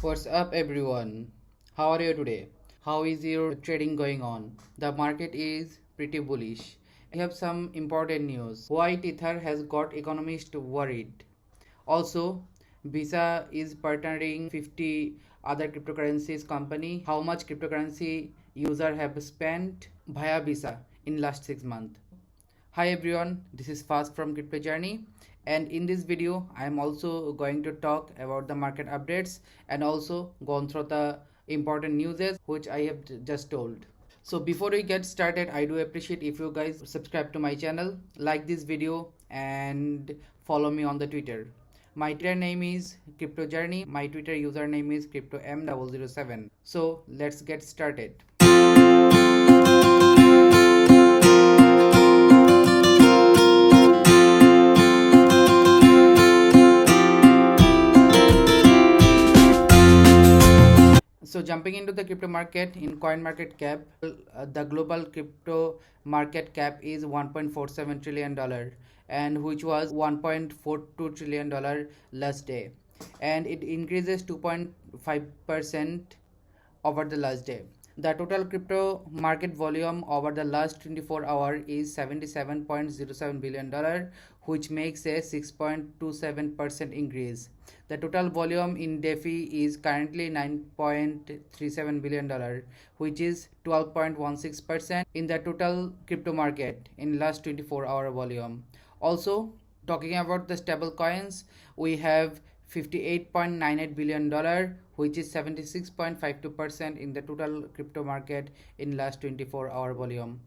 What's up, everyone? How are you today? How is your trading going on? The market is pretty bullish. We have some important news. White Ether has got economists worried. Also, Visa is partnering 50 other cryptocurrencies company. How much cryptocurrency user have spent via Visa in last 6 months? Hi everyone, this is Fast from Crypto Journey, and in this video I am also going to talk about the market updates and also gone through the important news which I have just told. So before we get started, I do appreciate if you guys subscribe to my channel, like this video and follow me on the Twitter. My Twitter name is Crypto Journey. My Twitter username is CryptoM007. So let's get started. So jumping into the crypto market, in coin market cap, the global crypto market cap is $1.47 trillion, and which was $1.42 trillion last day, and it increases 2.5% over the last day. The total crypto market volume over the last 24 hours is $77.07 billion, which makes a 6.27% increase. The total volume in DeFi is currently $9.37 billion, which is 12.16% in the total crypto market in last 24-hour volume. Also, talking about the stable coins, we have $58.98 billion, which is 76.52% in the total crypto market in last 24-hour volume.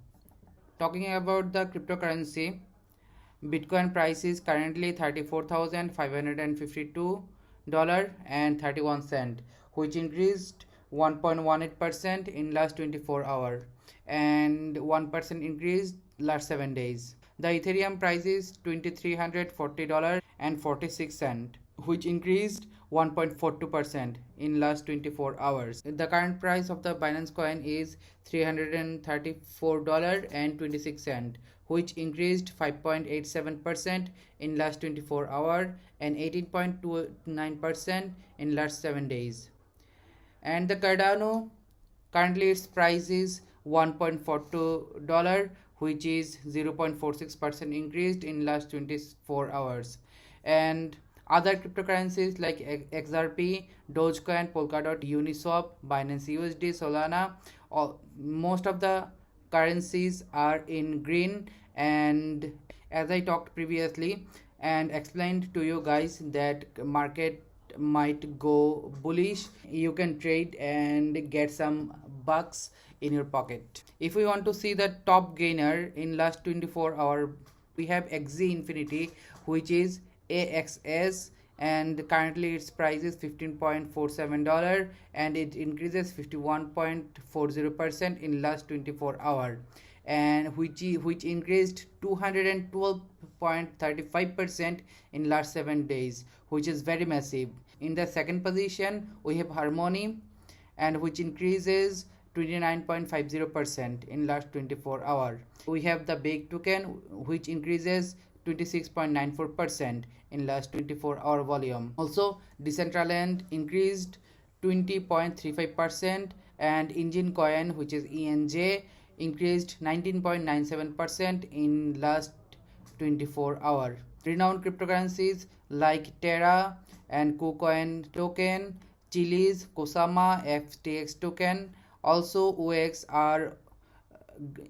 Talking about the cryptocurrency, Bitcoin price is currently $34,552.31, which increased 1.18% in last 24 hours and 1% increased last 7 days. The Ethereum price is $2,340.46, which increased 1.42% in last 24 hours. The current price of the Binance coin is $334.26, which increased 5.87% in last 24 hours and 18.29% in last 7 days. And the Cardano, currently its price is $1.42, which is 0.46% increased in last 24 hours. And other cryptocurrencies like XRP, Dogecoin, Polkadot, Uniswap, Binance USD, Solana, most of the currencies are in green. And as I talked previously and explained to you guys that market might go bullish, you can trade and get some bucks in your pocket. If we want to see the top gainer in last 24 hour, we have XZ Infinity, which is AXS, and currently its price is $15.47 and it increases 51.40% in last 24 hours, and which increased 212.35% in last 7 days, which is very massive. In the second position we have Harmony, and which increases 29.50% in last 24 hours. We have the Big Token, which increases 26.94% in last 24-hour volume. Also, Decentraland increased 20.35%, and Engine Coin, which is ENJ, increased 19.97% in last 24 hours. Renowned cryptocurrencies like Terra and KuCoin token, Chiliz, Kusama, FTX token, also OX are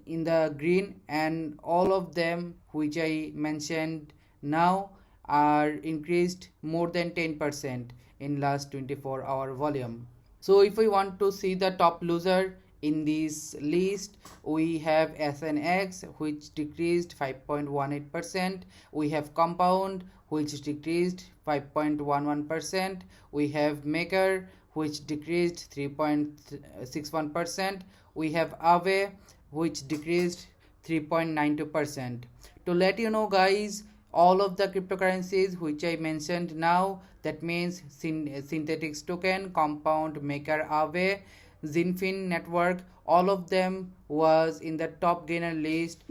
in the green, and all of them which I mentioned now are increased more than 10% in last 24-hour volume. So if we want to see the top loser in this list, we have SNX, which decreased 5.18%. We have Compound, which decreased 5.11%. We have Maker, which decreased 3.61%. We have Aave, which decreased 3.92%. To let you know guys, all of the cryptocurrencies which I mentioned now, that means Synthetix token, Compound, Maker, Aave, Zinfin network, all of them was in the top gainer list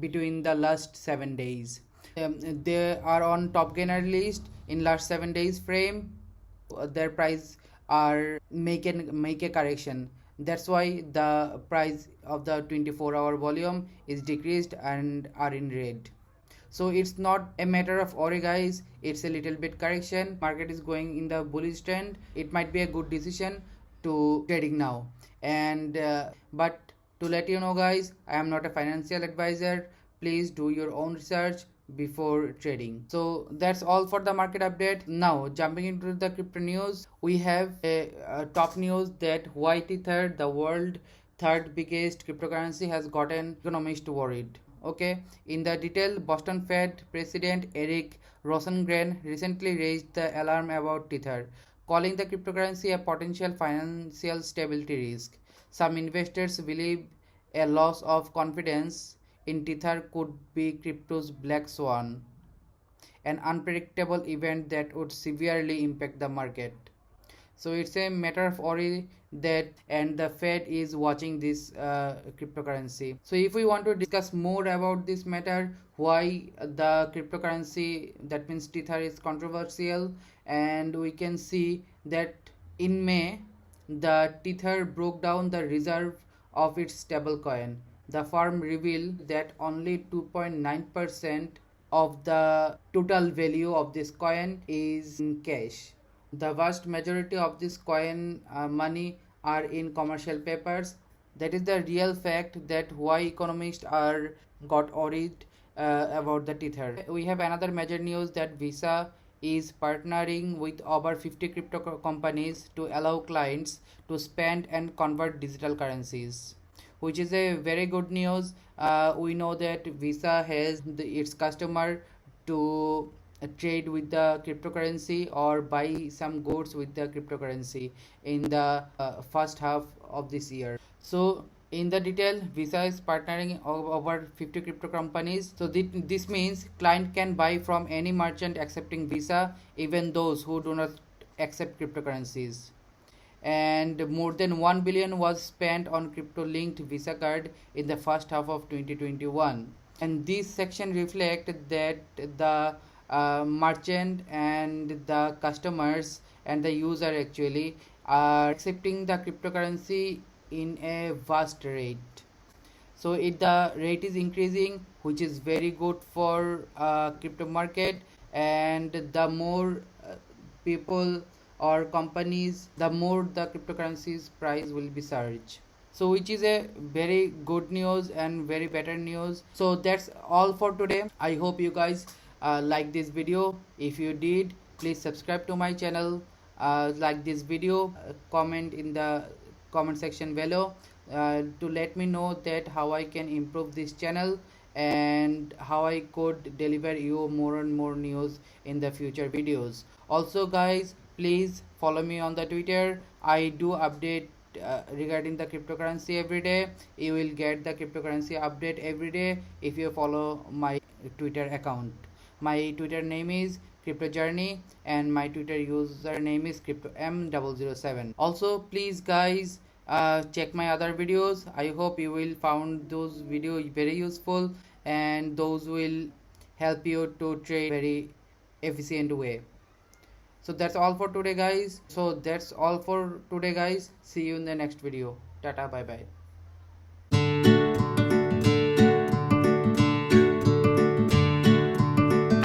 between the last 7 days. They are on top gainer list in last 7 days frame. Their price are make a correction. That's why the price of the 24-hour volume is decreased and are in red. So it's not a matter of worry guys, it's a little bit correction. Market is going in the bullish trend. It might be a good decision to trading now. And but to let you know guys, I am not a financial advisor. Please do your own research before trading. So that's all for the market update. Now jumping into the crypto news, we have a top news that White Ether, the world third biggest cryptocurrency, has gotten economists worried. Okay, in the detail, Boston Fed President Eric Rosengren recently raised the alarm about Tether, calling the cryptocurrency a potential financial stability risk. Some investors believe a loss of confidence in Tether could be crypto's black swan, an unpredictable event that would severely impact the market. So it's a matter of worry that, and the Fed is watching this cryptocurrency. So if we want to discuss more about this matter, why the cryptocurrency, that means Tether, is controversial, and we can see that in May the Tether broke down the reserve of its stablecoin. The firm revealed that only 2.9% of the total value of this coin is in cash. The vast majority of this coin money are in commercial papers. That is the real fact that why economists are got worried about the Tether. We have another major news that Visa is partnering with over 50 crypto companies to allow clients to spend and convert digital currencies, which is a very good news. We know that Visa has its customer to trade with the cryptocurrency or buy some goods with the cryptocurrency in the first half of this year. So in the detail, Visa is partnering over 50 crypto companies. So this means client can buy from any merchant accepting Visa, even those who do not accept cryptocurrencies. And more than 1 billion was spent on crypto linked Visa card in the first half of 2021. And this section reflect that the merchant and the customers and the user actually are accepting the cryptocurrency in a vast rate. So the rate is increasing, which is very good for crypto market. And the more people or companies, the more the cryptocurrency's price will be surge. So which is a very good news and very better news. So that's all for today. I hope you guys like this video. If you did, please subscribe to my channel, like this video, comment in the comment section below to let me know that how I can improve this channel and how I could deliver you more and more news in the future videos. Also guys, please follow me on the Twitter. I do update regarding the cryptocurrency every day. You will get the cryptocurrency update every day if you follow my Twitter account. My Twitter name is Crypto Journey and my Twitter username is CryptoM007. Also please guys check my other videos. I hope you will found those videos very useful and those will help you to trade very efficient way. So that's all for today guys. See you in the next video. Tata, bye bye.